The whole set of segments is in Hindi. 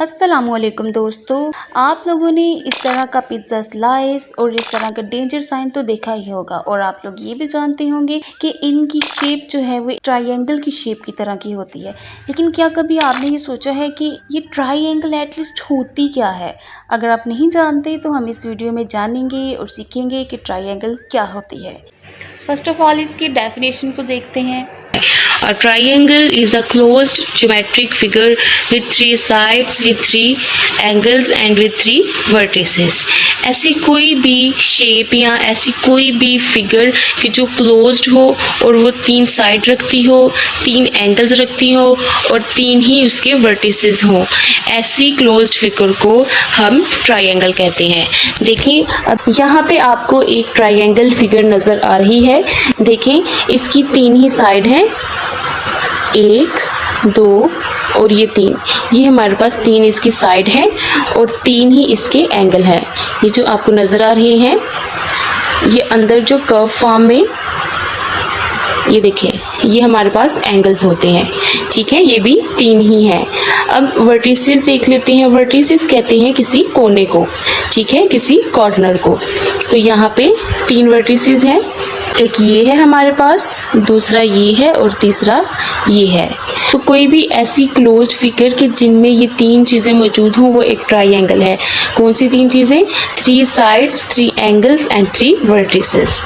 अस्सलामुअलैकुम दोस्तों, आप लोगों ने इस तरह का पिज़्ज़ा स्लाइस और इस तरह का डेंजर साइन तो देखा ही होगा और आप लोग ये भी जानते होंगे कि इनकी शेप जो है वो ट्रायंगल की शेप की तरह की होती है। लेकिन क्या कभी आपने ये सोचा है कि ये ट्रायंगल एटलीस्ट होती क्या है? अगर आप नहीं जानते तो हम इस वीडियो में जानेंगे और सीखेंगे कि ट्रायंगल क्या होती है। फर्स्ट ऑफ ऑल इसकी डेफिनेशन को देखते हैं। A triangle is a closed geometric figure with three sides, with three angles and with three vertices. ऐसी कोई भी शेप या ऐसी कोई भी फिगर कि जो क्लोज्ड हो और वो तीन साइड रखती हो, तीन एंगल्स रखती हो और तीन ही उसके वर्टिसेस हो, ऐसी क्लोज्ड फिगर को हम ट्रायंगल कहते हैं। देखिए अब यहाँ पे आपको एक ट्रायंगल फिगर नज़र आ रही है। देखें इसकी तीन ही साइड हैं, 1, 2 और ये 3। ये हमारे पास तीन इसकी साइड है और तीन ही इसके एंगल है। ये जो आपको नज़र आ रहे हैं, ये अंदर जो कर्व फॉर्म में ये देखें, ये हमारे पास एंगल्स होते हैं। ठीक है, ये भी तीन ही हैं। अब वर्टिसेस देख लेते हैं। वर्टिसेस कहते हैं किसी कोने को, ठीक है, किसी कॉर्नर को। तो यहाँ पे तीन वर्टिसेस हैं, एक ये है हमारे पास, दूसरा ये है और तीसरा ये है। तो कोई भी ऐसी क्लोज्ड फिगर कि जिनमें ये तीन चीज़ें मौजूद हों वो एक ट्रायंगल है। कौन सी तीन चीज़ें? 3 साइड्स, 3 एंगल्स एंड 3 वर्टिसेस।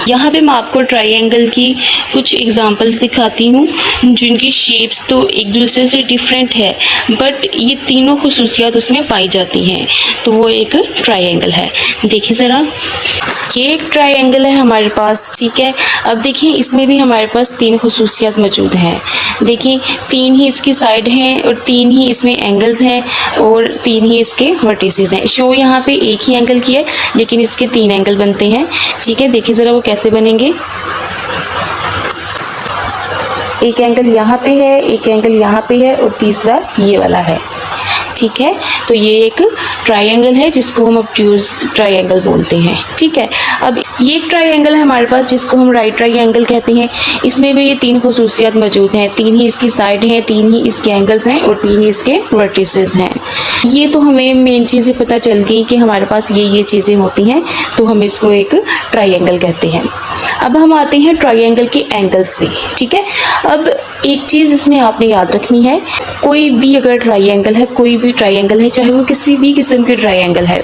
यहाँ पे मैं आपको ट्रायंगल की कुछ एग्जांपल्स दिखाती हूँ जिनकी शेप्स तो एक दूसरे से डिफरेंट है बट ये तीनों खुसूसियात उसमें पाई जाती हैं, तो वो एक ट्रायंगल है। देखिए ज़रा, ये एक ट्रायंगल है हमारे पास, ठीक है। अब देखिए इसमें भी हमारे पास तीन खुसूसियात मौजूद हैं। देखिए तीन ही इसकी साइड हैं और तीन ही इसमें एंगल्स हैं और तीन ही इसके वर्टिसेस हैं। शो यहाँ पे एक ही एंगल की है लेकिन इसके तीन एंगल बनते हैं, ठीक है। देखिए ज़रा वो कैसे बनेंगे। एक एंगल यहाँ पे है, एक एंगल यहाँ पे है और तीसरा ये वाला है, ठीक है। तो ये एक ट्रायंगल है जिसको हम ऑब्ट्यूज ट्रायंगल बोलते हैं, ठीक है। अब ये एक ट्रायंगल है हमारे पास जिसको हम राइट ट्रायंगल कहते हैं। इसमें भी ये तीन खुसूसियात मौजूद हैं, तीन ही इसकी साइड हैं, तीन ही इसके एंगल्स हैं और तीन ही इसके वर्टिसेस हैं। ये तो हमें मेन चीज़ें पता चल गई कि हमारे पास ये चीज़ें होती हैं, तो हम इसको एक ट्रायंगल कहते हैं। अब हम आते हैं ट्रायंगल के एंगल्स पे, ठीक है। अब एक चीज़ इसमें आपने याद रखनी है, कोई भी अगर ट्रायंगल है, कोई भी ट्रायंगल है, चाहे वो किसी भी किस्म के ट्रायंगल है,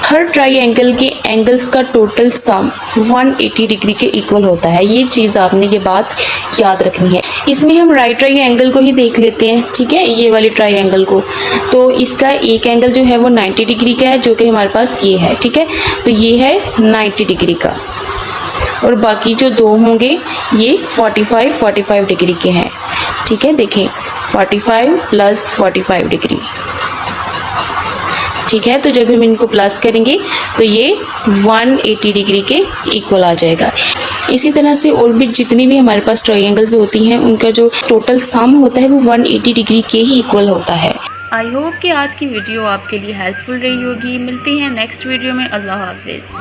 हर ट्रायंगल के एंगल्स का टोटल सम 180 डिग्री के इक्वल होता है। ये चीज़ आपने ये बात याद रखनी है। इसमें हम राइट ट्रायंगल को ही देख लेते हैं, ठीक है, ये वाली ट्रायंगल को। तो इसका एक एंगल जो है वो 90 डिग्री का है, जो कि हमारे पास ये है, ठीक है। तो ये है 90 डिग्री का और बाकी जो दो होंगे ये 45 डिग्री के हैं, ठीक है। देखें 45 प्लस 45 डिग्री, ठीक है। तो जब हम इनको प्लस करेंगे तो ये 180 डिग्री के इक्वल आ जाएगा। इसी तरह से और भी जितनी भी हमारे पास ट्रायंगल्स होती हैं उनका जो टोटल सम होता है वो 180 डिग्री के ही इक्वल होता है। आई होप कि आज की वीडियो आपके लिए हेल्पफुल रही होगी। मिलते हैं नेक्स्ट वीडियो में। अल्लाह हाफिज़।